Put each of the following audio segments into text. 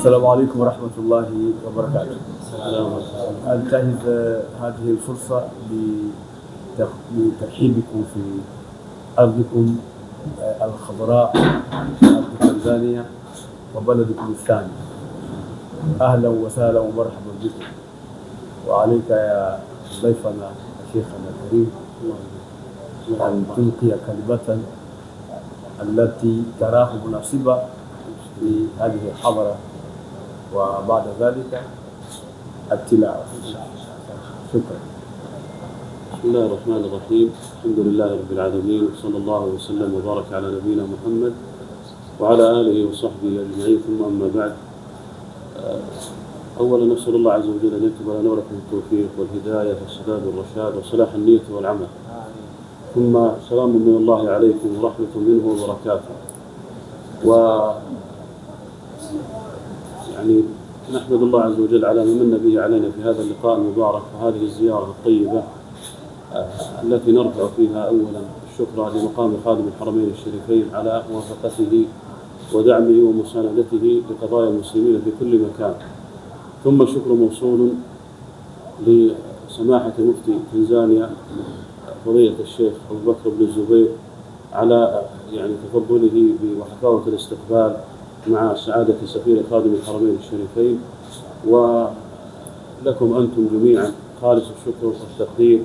السلام عليكم ورحمة الله وبركاته. أنتهز هذه الفرصة لترحيبكم في أرضكم الخضراء، أرض تنزانيا وبلدكم الثاني. أهلا وسهلا ومرحبا بكم. وعليك يا ضيفنا شيخنا الكريم أن تلقي كلمة التي تراه مناسبة لهذه الحضرة، وبعد ذلك التلاوة. شكرا. بسم الله الرحمن الرحيم. الحمد لله رب العالمين، وصلى الله وسلم وبارك على نبينا محمد وعلى آله وصحبه أجمعين، ثم أما بعد. أولا نسأل الله عز وجل أن يكتب لنا ولكم التوفيق والهداية والسداد والرشاد وصلاح النية والعمل، ثم سلام من الله عليكم ورحمة منه وبركاته. يعني نحمد الله عز وجل على ما من به علينا في هذا اللقاء المبارك وهذه الزيارة الطيبة التي نرفع فيها أولا الشكر لمقام خادم الحرمين الشريفين على موافقته ودعمه ومساندته لقضايا المسلمين في كل مكان، ثم الشكر موصول لسماحة مفتي تنزانيا فضيلة الشيخ أبو بكر بن الزبير على تفضله وحفاوة الاستقبال مع سعادة سفير خادم الحرمين الشريفين، ولكم أنتم جميعا خالص الشكر والتقدير،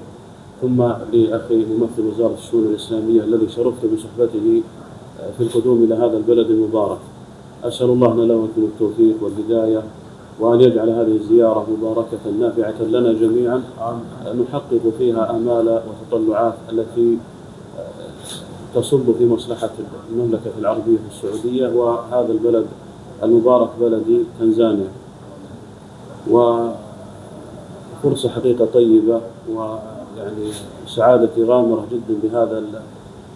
ثم لأخي ممثل وزارة الشؤون الإسلامية الذي شرفت بصحبته في القدوم إلى هذا البلد المبارك. أسأل الله لنا ولكم التوفيق والهداية، وأن يجعل هذه الزيارة مباركة نافعة لنا جميعا، نحقق فيها آمال وتطلعات التي تصب في مصلحة المملكة العربية السعودية وهذا البلد المبارك بلد تنزانيا. وفرصة حقيقة طيبة، ويعني سعادة غامرة جدا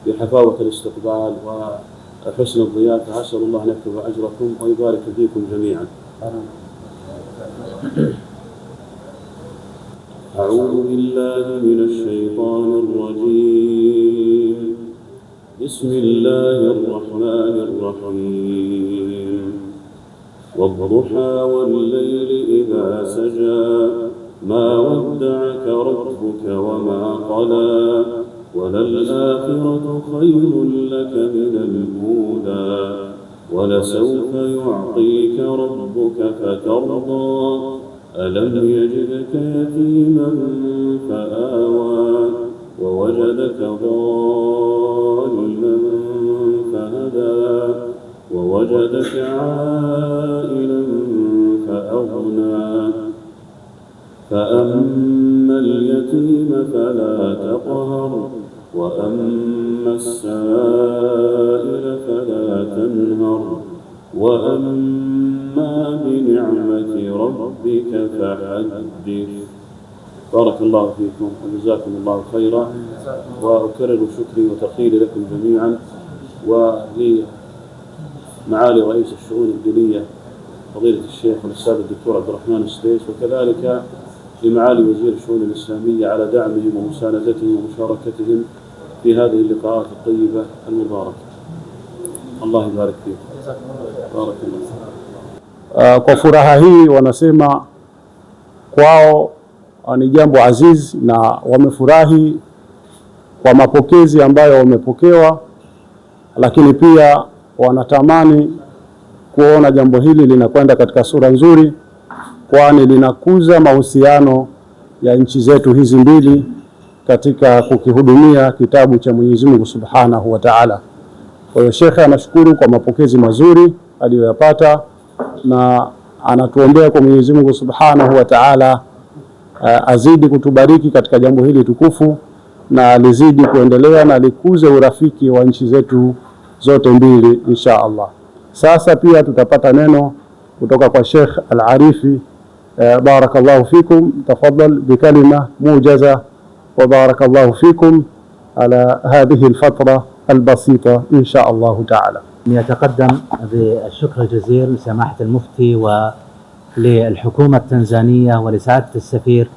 بحفاوة الاستقبال وحسن الضيافة. أسأل الله أن يكتب أجركم ويبارك فيكم جميعا. أعوذ بالله من الشيطان الرجيم. بسم الله الرحمن الرحيم. والضحى والليل إذا سجى ما ودعك ربك وما قلى وللآخرة خير لك من الأولى ولسوف يعطيك ربك فترضى ألم يجدك يتيما فآوى ووجدك ضالا فهدى ووجدك عائلا فأغنى فأما اليتيم فلا تقهر وأما السائل فلا تنهر وأما بنعمة ربك فحدث. بارك الله فيكم وجزاكم الله خيرا، وأكرر شكري وتقديري لكم جميعا، ولمعالي رئيس الشؤون الدينية فضيلة الشيخ والأستاذ الدكتور عبد الرحمن السديس، وكذلك لمعالي وزير الشؤون الإسلامية على دعمهم ومساندتهم ومشاركتهم في هذه اللقاءات الطيبة المباركة. الله يبارك فيكم. بارك الله. Kwa furaha hii wanasema kwao ni jambo aziz, na wamefurahi kwa mapokezi ambayo wamepokewa, lakini pia wanatamani kuona jambo hili linakwenda katika sura nzuri, kwani linakuza mahusiano ya nchi zetu hizi mbili katika kukihudumia kitabu cha Mwenyezi Mungu Subhanahu wa Ta'ala. Kwa hiyo Sheikh anashukuru kwa mapokezi mazuri aliyoyapata, na anatuombea kwa Mwenyezi Mungu Subhanahu wa Ta'ala azidi kutubariki katika jambo hili tukufu, na lizidi kuendelea na likuze urafiki wa nchi zetu zote mbili insha Allah. Sasa pia tutapata neno kutoka kwa Sheikh Al-Arifi. Barakallahu fikum, tafadhal bikalima mujaza wa barakallahu fikum ala hadhihi al-fatra البسيطة إن شاء الله تعالى. يتقدم بالشكر الجزيل لسماحة المفتي وللحكومة التنزانية ولسعادة السفير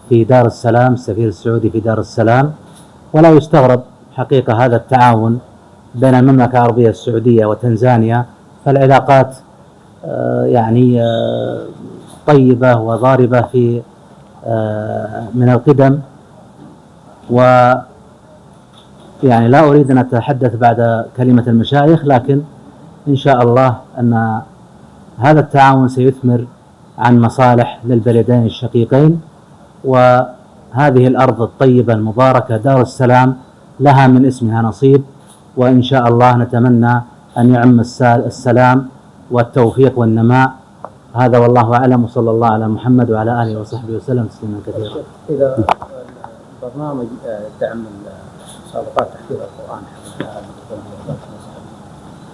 في دار السلام، السفير السعودي في دار السلام. ولا يستغرب حقيقة هذا التعاون بين المملكة العربية السعودية وتنزانيا، فالعلاقات يعني طيبة وضاربة في من القدم. ويعني لا أريد أن أتحدث بعد كلمة المشايخ، لكن إن شاء الله أن هذا التعاون سيثمر عن مصالح للبلدين الشقيقين. وهذه الأرض الطيبة المباركة دار السلام لها من اسمها نصيب، وإن شاء الله نتمنى أن يعم السلام والتوفيق والنماء. هذا والله أعلم، وصلى الله على محمد وعلى آله وصحبه وسلم تسليما كثيرا. إذا برنامج دعم مسابقات تحفيظ القرآن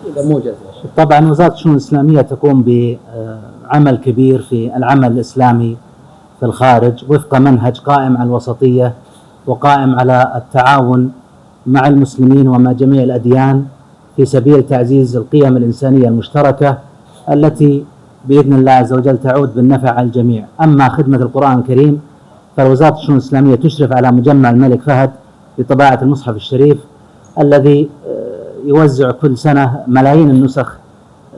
إذا موجد، طبعا وزارة الشؤون الإسلامية تقوم بعمل كبير في العمل الإسلامي في الخارج وفق منهج قائم على الوسطية وقائم على التعاون مع المسلمين ومع جميع الأديان في سبيل تعزيز القيم الإنسانية المشتركة التي بإذن الله عز وجل تعود بالنفع على الجميع. أما خدمة القرآن الكريم فوزارة الشؤون الإسلامية تشرف على مجمع الملك فهد لطباعة المصحف الشريف الذي يوزع كل سنة ملايين النسخ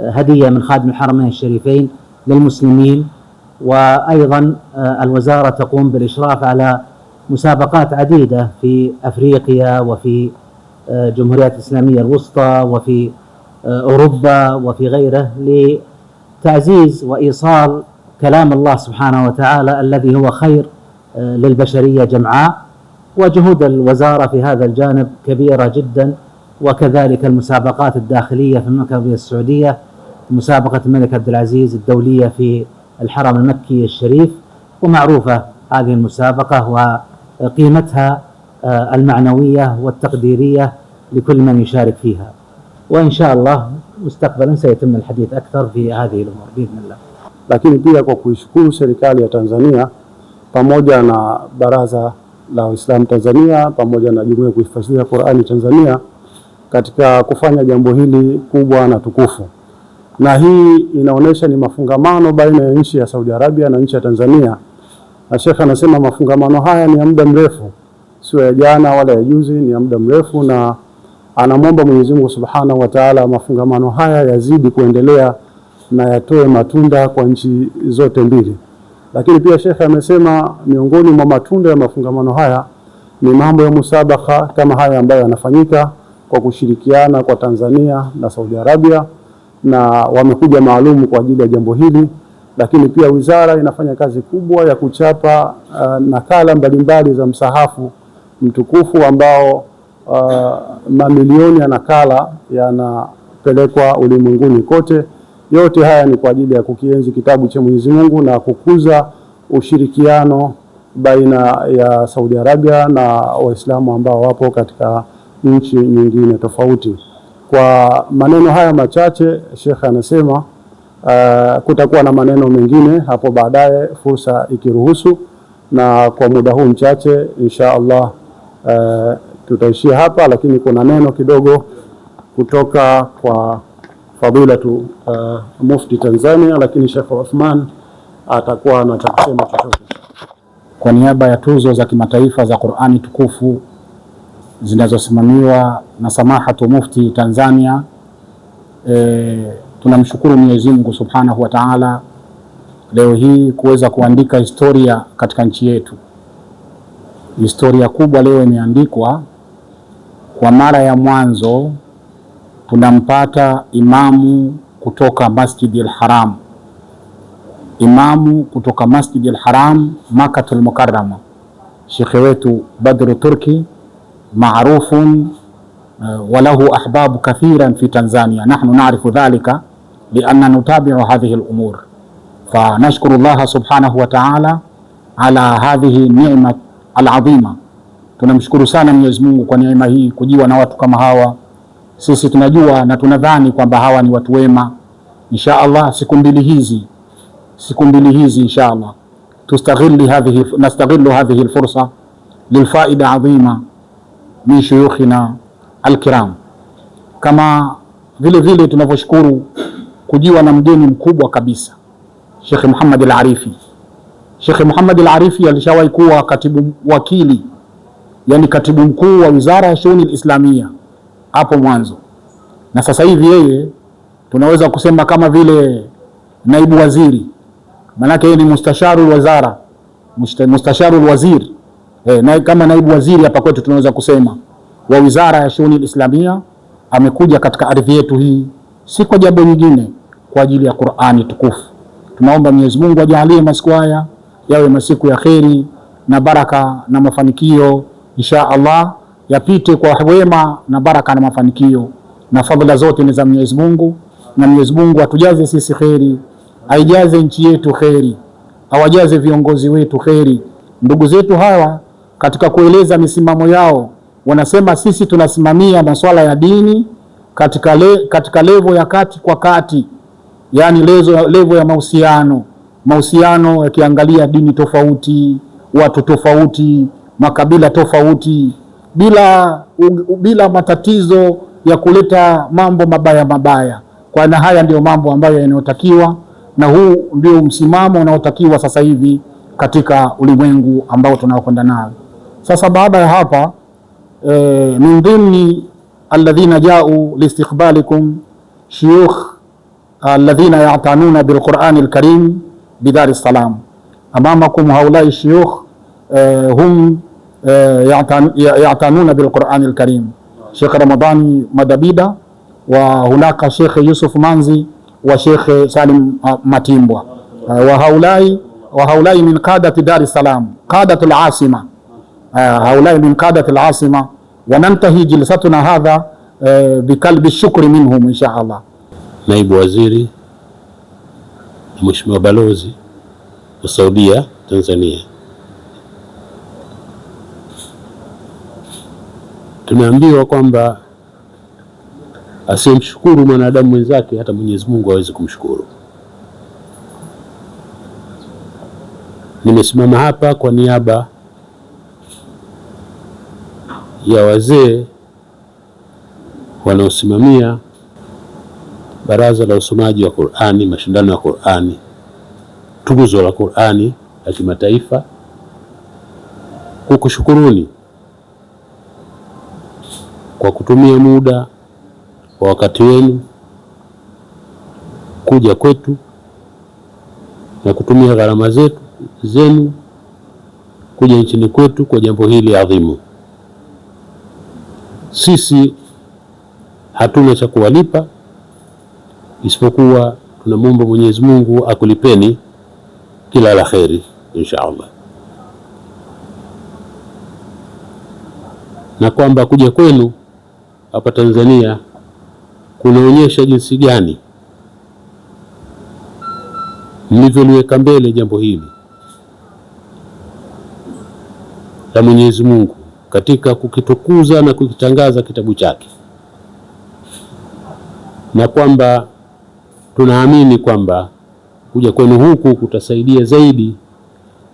هدية من خادم الحرمين الشريفين للمسلمين. وأيضا الوزارة تقوم بالإشراف على مسابقات عديدة في أفريقيا وفي جمهوريات الإسلامية الوسطى وفي أوروبا وفي غيره لتعزيز وإيصال كلام الله سبحانه وتعالى الذي هو خير للبشرية جمعاء. وجهود الوزارة في هذا الجانب كبيرة جدا، وكذلك المسابقات الداخلية في المملكة العربية السعودية، مسابقة الملك عبد العزيز الدولية في الحرم المكي الشريف، ومعروفة هذه المسابقة وقيمتها المعنوية والتقديرية لكل من يشارك فيها. وإن شاء الله مستقبلا سيتم الحديث أكثر في هذه الأمور بإذن الله. Lakini pia kwa kuishukuru serikali ya Tanzania pamoja na Baraza la Waislamu Tanzania pamoja na Jumuiya ya Kuhifadhi Qur'ani Tanzania katika kufanya jambo hili kubwa na tukufu. Na hii inaonesha ni mafungamano baina ya nchi ya Saudi Arabia na nchi ya Tanzania. Na Sheikh anasema mafungamano haya ni ya muda mrefu, sio ya jana wala ya juzi, ni ya muda mrefu, na anamwomba Mwenyezi Mungu Subhanahu wa Ta'ala mafungamano haya yazidi kuendelea na yatoe matunda kwa nchi zote mbili. Lakini pia Sheikh amesema miongoni mwa matunda ya mafungamano haya ni mambo ya musabaka kama haya ambayo yanafanyika kwa kushirikiana kwa Tanzania na Saudi Arabia, na wamekuja maalum kwa ajili ya jambo hili. Lakini pia wizara inafanya kazi kubwa ya kuchapa nakala mbalimbali za msahafu mtukufu ambao mamilioni ya nakala yanapelekwa ulimwenguni kote. Yote haya ni kwa ajili ya kukienzi kitabu cha Mwenyezi Mungu na kukuza ushirikiano baina ya Saudi Arabia na Waislamu ambao wapo katika nchi nyingine tofauti. Kwa maneno haya machache, Sheikh anasema kutakuwa na maneno mengine hapo baadaye fursa ikiruhusu, na kwa muda huu mchache insha Allah tutaishia hapa, lakini kuna neno kidogo kutoka kwa Fadilatu Mufti Tanzania, lakini Sheikh Uthman atakuwa anatakisema chochote. Kwa niaba ya tuzo za kimataifa za Qur'ani tukufu zinazosimamiwa na Samahatu Mufti Tanzania, tunamshukuru Mwenyezi Mungu Subhanahu wa Ta'ala leo hii kuweza kuandika historia katika nchi yetu. Historia kubwa leo imeandikwa. Kwa mara ya mwanzo tunampata imamu kutoka Masjid al-Haram, imamu kutoka Masjid al-Haram Makkatul Mukarrama, Sheikh wetu Badru Turki maarufun walahu ahbabu kathiran fi Tanzania. Nahnu na'rifu dhalika lianna nutabi'u hadhihi al-umur, fanashkuru Allah subhanahu wa ta'ala ala hadhihi ni'ma al-azima. Tunamshukuru sana Mwenyezi Mungu kwa neema hii, kujiwa na watu kama hawa. Sisi tunajua na tunadhani kwamba hawa ni watu wema. Insha Allah siku mbili hizi insha Allah nastaghilu hadhihi alfursa lilfaida adhima min shuyukhina alkiram. Kama vile tunavyoshukuru kujiwa na mgeni mkubwa kabisa, Sheikh Muhammad al-Arifi. Sheikh Muhammad al-Arifi alishawahi kuwa katibu wakili, yani katibu mkuu wa Wizara ya Shughuli Islamia hapo mwanzo, na sasa hivi yeye tunaweza kusema kama vile naibu waziri, maanake yeye ni mustasharu wazara, mustasharu wazir, na kama naibu waziri hapa kwetu tunaweza kusema, wa wizara ya shughuli islamia, amekuja katika ardhi yetu hii si kwa jambo nyingine, kwa ajili ya Qur'ani tukufu. Tunaomba Mwenyezi Mungu ajalie masiku haya yawe masiku ya kheri na baraka na mafanikio, insha Allah, yapite kwa wema na baraka na mafanikio, na fadhila zote ni za Mwenyezi Mungu, na Mwenyezi Mungu atujaze sisi kheri, aijaze nchi yetu kheri, awajaze viongozi wetu kheri. Ndugu zetu hawa katika kueleza misimamo yao wanasema sisi tunasimamia masuala ya dini katika levo ya kati kwa kati, yani levo ya mahusiano yakiangalia dini tofauti, watu tofauti, makabila tofauti, bila matatizo ya kuleta mambo mabaya. Kwa na haya ndio mambo ambayo yanayotakiwa, na huu ndio msimamo unaotakiwa sasa hivi katika ulimwengu ambao tunaokwenda nao. Sasa baada ya hapa min dhimni alladhina jau liistiqbalikum shuyukh alladhina ya'tanuna bilqur'ani alkarim bidar as-salam. Amamakum haulai shuyukh hum ya'tanuna bilqur'ani alkarim, Sheikh Ramadhani Madabida wa hunaka Sheikh Yusuf Manzi wa Sheikh Salim Matimbwa, wa haulai min qadati dar as-salam, qadatu al-asima, haulai min qadati al-asima. Wanantahi jilsatuna hadha bikalbi shukri minhum insha Allah. Naibu waziri, Mheshimiwa balozi wa Saudia Tanzania, tunaambiwa kwamba asimshukuru mwanadamu mwenzake hata Mwenyezi Mungu hawezi kumshukuru. Nimesimama hapa kwa niaba ya wazee wanaosimamia baraza la usomaji wa Qur'ani, mashindano ya Qur'ani, tuzo la Qur'ani la kimataifa, kukushukuruni kwa kutumia muda wa wakati wenu kuja kwetu na kutumia gharama zenu kuja nchini kwetu kwa jambo hili adhimu. Sisi hatuna cha kuwalipa isipokuwa tunamwomba Mwenyezi Mungu akulipeni kila la kheri insha Allah, na kwamba kuja kwenu hapa Tanzania kunaonyesha jinsi gani mlivyoliweka mbele jambo hili la Mwenyezi Mungu katika kukitukuza na kukitangaza kitabu chake, na kwamba tunaamini kwamba kuja kwenu huku kutasaidia zaidi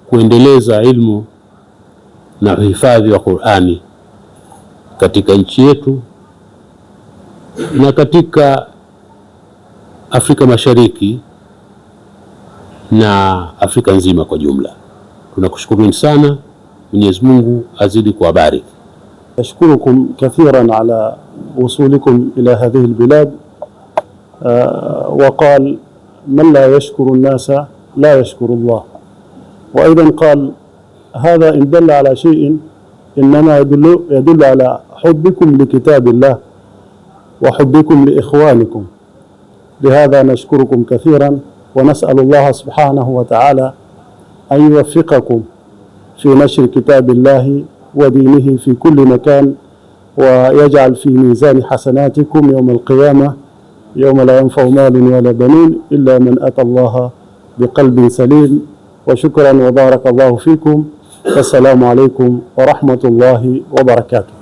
kuendeleza ilmu na uhifadhi wa Qur'ani katika nchi yetu na katika Afrika Mashariki na Afrika nzima kwa jumla. Tunakushukuruni sana. Mwenyezi Mungu azidi kuwabariki. أشكركم كثيرا على وصولكم إلى هذه البلاد. وقال من لا يشكر الناس لا يشكر الله. وأيضا قال هذا إن دل على شيء إنما يدل على حبكم لكتاب الله وحبكم لإخوانكم. لهذا نشكركم كثيرا ونسأل الله سبحانه وتعالى أن يوفقكم في نشر كتاب الله ودينه في كل مكان، ويجعل في ميزان حسناتكم يوم القيامة يوم لا ينفع مال ولا بنون إلا من أتى الله بقلب سليم. وشكرا وبارك الله فيكم، والسلام عليكم ورحمة الله وبركاته.